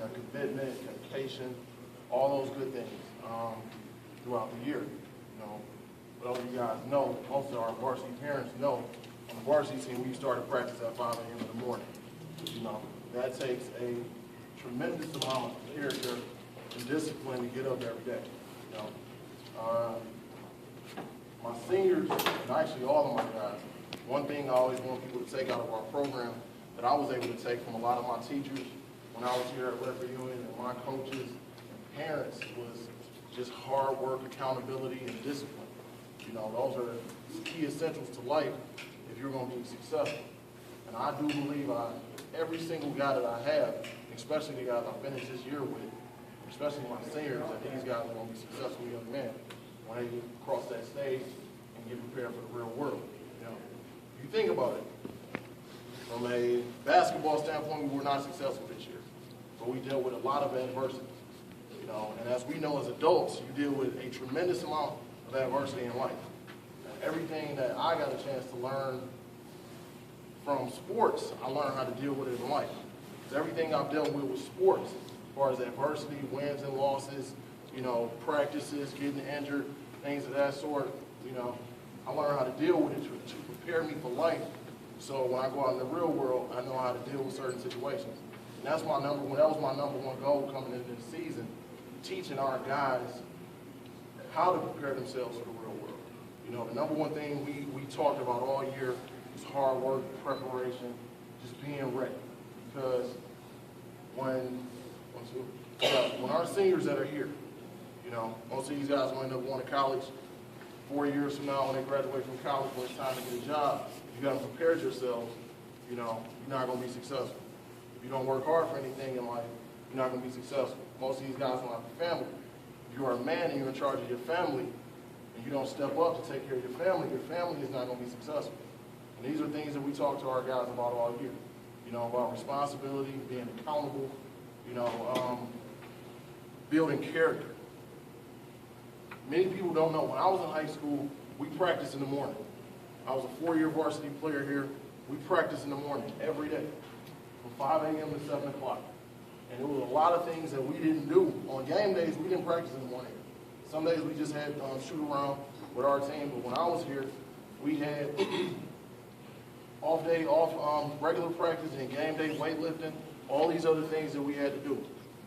their commitment, dedication, all those good things throughout the year. You know, but you guys know, most of our varsity parents know, on the varsity team, we start to practice at 5 a.m. in the morning. You know, that takes a tremendous amount of character and discipline to get up every day. You know, my seniors, and actually all of my guys, one thing I always want people to take out of our program that I was able to take from a lot of my teachers when I was here at Redford Union and my coaches and parents was just hard work, accountability, and discipline. You know, those are key essentials to life if you're going to be successful. And I do believe every single guy that I have, especially the guys I finished this year with, especially my seniors, that these guys are going to be successful young men when they cross that stage and get prepared for the real world. You know, if you think about it, from a basketball standpoint, we were not successful this year, but we dealt with a lot of adversity. You know, and as we know as adults, you deal with a tremendous amount of adversity in life. And everything that I got a chance to learn from sports, I learned how to deal with it in life. Because everything I've dealt with sports, as far as adversity, wins and losses, you know, practices, getting injured, things of that sort, you know, I learned how to deal with it to prepare me for life. So when I go out in the real world, I know how to deal with certain situations. And that's my that was my number one goal coming into the season, teaching our guys how to prepare themselves for the real world. You know, the number one thing we talked about all year is hard work, preparation, just being ready. Because when our seniors that are here, you know, most of these guys will end up going to college 4 years from now when they graduate from college, when it's time to get a job. You got to prepare yourselves, you know, you're not going to be successful. If you don't work hard for anything in life, you're not going to be successful. Most of these guys don't have a family. If you are a man and you're in charge of your family, and you don't step up to take care of your family is not going to be successful. And these are things that we talk to our guys about all year. You know, about responsibility, being accountable, you know, building character. Many people don't know, when I was in high school, we practiced in the morning. I was a 4-year varsity player here. We practiced in the morning every day from 5 a.m. to 7 o'clock. And there was a lot of things that we didn't do. On game days, we didn't practice in the morning. Some days we just had shoot around with our team. But when I was here, we had regular practice and game day weightlifting, all these other things that we had to do.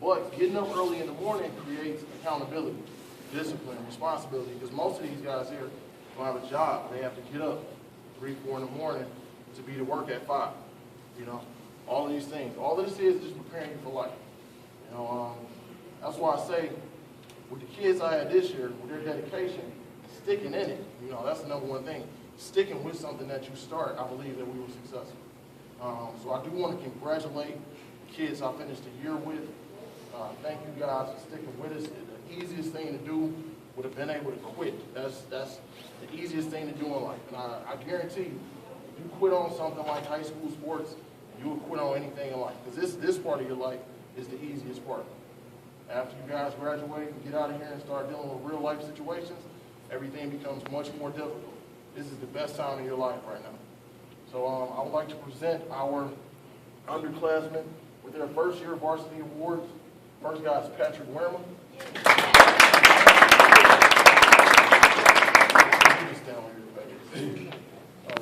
But getting up early in the morning creates accountability, discipline, responsibility, because most of these guys here don't have a job. They have to get up 3, 4 in the morning to be to work at 5. You know, all of these things. All this is just preparing you for life. You know, that's why I say with the kids I had this year, with their dedication, sticking in it, you know, that's the number one thing. Sticking with something that you start, I believe that we were successful. So I do want to congratulate the kids I finished the year with. Thank you guys for sticking with us. The easiest thing to do would have been able to quit. That's the easiest thing to do in life. And I guarantee you, if you quit on something like high school sports, you will quit on anything in life. Because this part of your life is the easiest part. After you guys graduate and get out of here and start dealing with real life situations, everything becomes much more difficult. This is the best time of your life right now. So I would like to present our underclassmen with their first year varsity awards. First guy is Patrick Werman.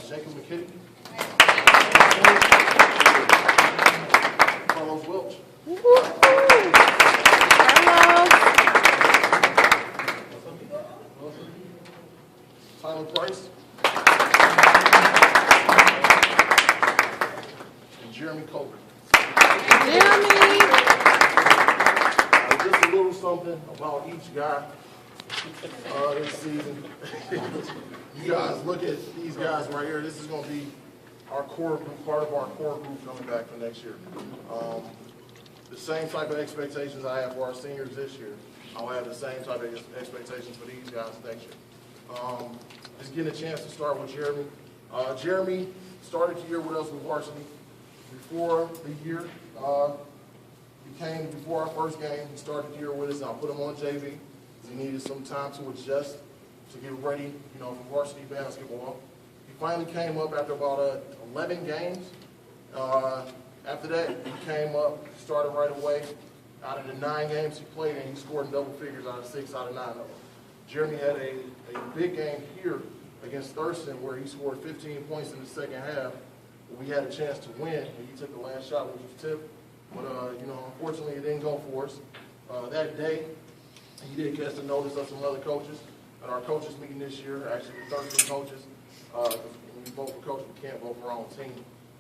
Jacob McKitty. Carlos Welch. Tyler Price. And Jeremy Colbert. Just a little something about each guy this season. You guys look at these guys right here. This is going to be our core group, part of our core group coming back for next year. The same type of expectations I have for our seniors this year, I'll have the same type of expectations for these guys next year. Just getting a chance to start with Jeremy. Jeremy started the year with us with varsity. Before the year, before our first game, he started the year with us. I put him on JV because he needed some time to adjust, to get ready, you know, for varsity basketball. He finally came up after about 11 games. After that, he came up, started right away. Out of the 9 games he played in, he scored in double figures out of 6 out of 9 of them. Jeremy had a big game here against Thurston where he scored 15 points in the second half. We had a chance to win, and he took the last shot, which was tipped. But, unfortunately, it didn't go for us. That day, he did catch the notice of some other coaches at our coaches meeting this year, actually the 13 coaches. When we vote for coaches, we can't vote for our own team.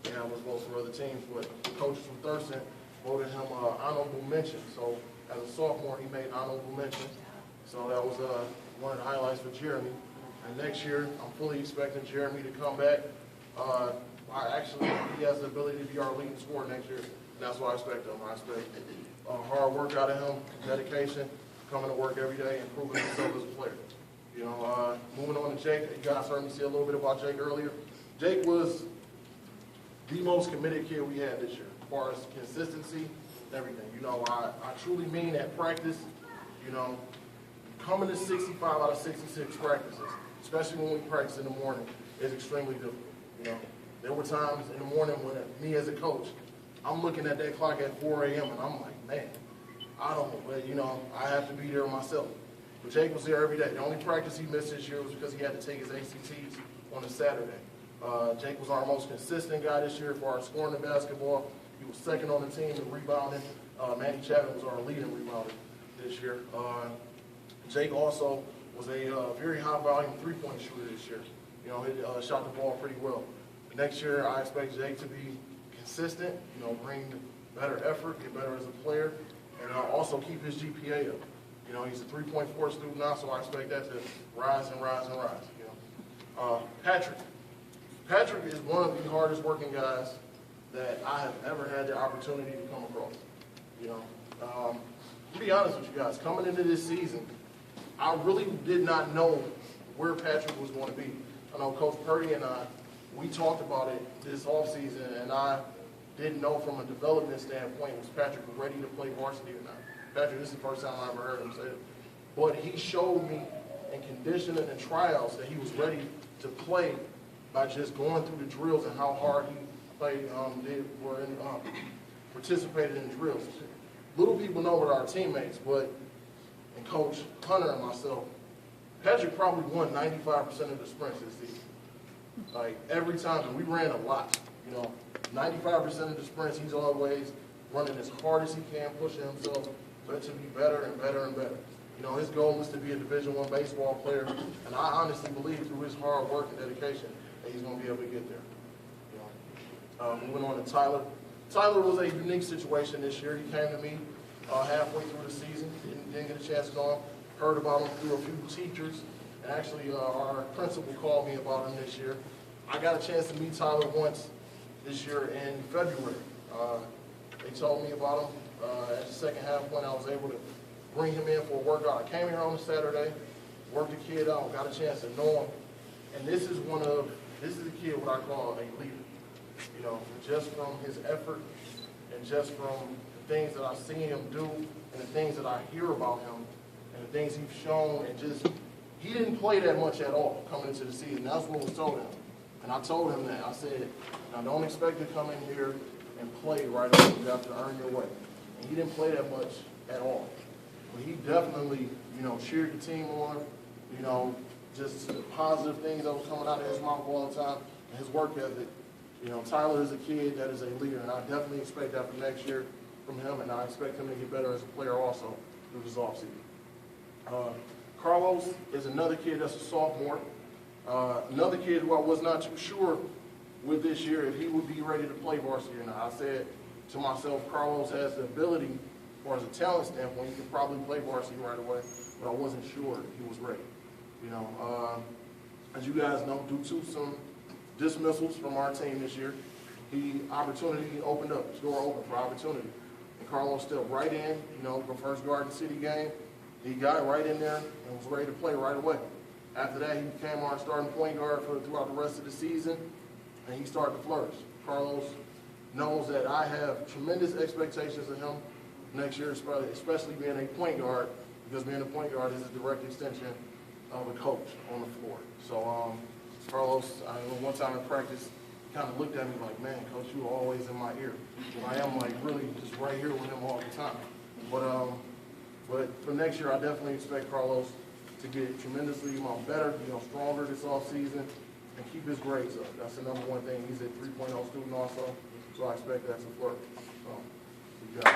We have us vote for other teams, but the coaches from Thurston voted him honorable mention. So as a sophomore, he made honorable mention. So that was one of the highlights for Jeremy. And next year, I'm fully expecting Jeremy to come back. He has the ability to be our leading scorer next year. And that's what I expect of him. I expect hard work out of him, dedication, coming to work every day, and proving himself as a player. Moving on to Jake, you guys heard me say a little bit about Jake earlier. Jake was the most committed kid we had this year, as far as consistency and everything. I truly mean that practice, coming to 65 out of 66 practices, especially when we practice in the morning, is extremely difficult. There were times in the morning when me as a coach, I'm looking at that clock at 4 a.m. and I'm like, man, I have to be there myself. But Jake was there every day. The only practice he missed this year was because he had to take his ACTs on a Saturday. Jake was our most consistent guy this year for our scoring the basketball. He was second on the team in rebounding. Manny Chapman was our leading rebounder this year. Jake also was a very high volume three-point shooter this year. He shot the ball pretty well. Next year, I expect Jake to be consistent, bring better effort, get better as a player, and also keep his GPA up. He's a 3.4 student now, so I expect that to rise and rise and rise. Patrick is one of the hardest working guys that I have ever had the opportunity to come across. To be honest with you guys, coming into this season, I really did not know where Patrick was going to be. I know Coach Purdy and we talked about it this offseason, and I didn't know from a development standpoint, was Patrick ready to play varsity or not. Patrick, this is the first time I ever heard him say it. But he showed me in conditioning and tryouts that he was ready to play by just going through the drills and how hard he played, participated in drills. Little people know with our teammates, and Coach Hunter and myself, Patrick probably won 95% of the sprints this season. Like every time, and we ran a lot. 95% of the sprints, he's always running as hard as he can, pushing himself to be better and better and better. His goal is to be a Division I baseball player, and I honestly believe through his hard work and dedication that he's going to be able to get there. Moving on to Tyler. Tyler was a unique situation this year. He came to me halfway through the season, didn't get a chance to know him, heard about him through a few teachers, and actually our principal called me about him this year. I got a chance to meet Tyler once this year in February. They told me about him at the second half when I was able to bring him in for a workout. I came here on a Saturday, worked the kid out, got a chance to know him, and this is a kid what I call a leader. Just from his effort and just from the things that I see him do and the things that I hear about him and the things he's shown, and he didn't play that much at all coming into the season. That's what was told him. And I told him that. I said, now don't expect to come in here and play right away. You have to earn your way. And he didn't play that much at all. But he definitely, cheered the team on, just the positive things that was coming out of his mouth all the time, and his work ethic. Tyler is a kid that is a leader, and I definitely expect that for next year from him, and I expect him to get better as a player also through this offseason. Carlos is another kid that's a sophomore. Another kid who I was not too sure with this year if he would be ready to play varsity or not. I said to myself, Carlos has the ability, as far as a talent standpoint, he could probably play varsity right away, but I wasn't sure he was ready. As you guys know, due to some dismissals from our team this year, opportunity opened up, his door opened for opportunity. And Carlos stepped right in, the first Garden City game. He got right in there and was ready to play right away. After that, he became our starting point guard throughout the rest of the season, and he started to flourish. Carlos knows that I have tremendous expectations of him next year, especially being a point guard, because being a point guard is a direct extension of a coach on the floor. So Carlos, I remember one time in practice, kind of looked at me like, man, Coach, you are always in my ear. I am really just right here with him all the time. But for next year, I definitely expect Carlos to get tremendously better, stronger this offseason, and keep his grades up. That's the number one thing. He's a 3.0 student also, so I expect that to flirt. So, good job.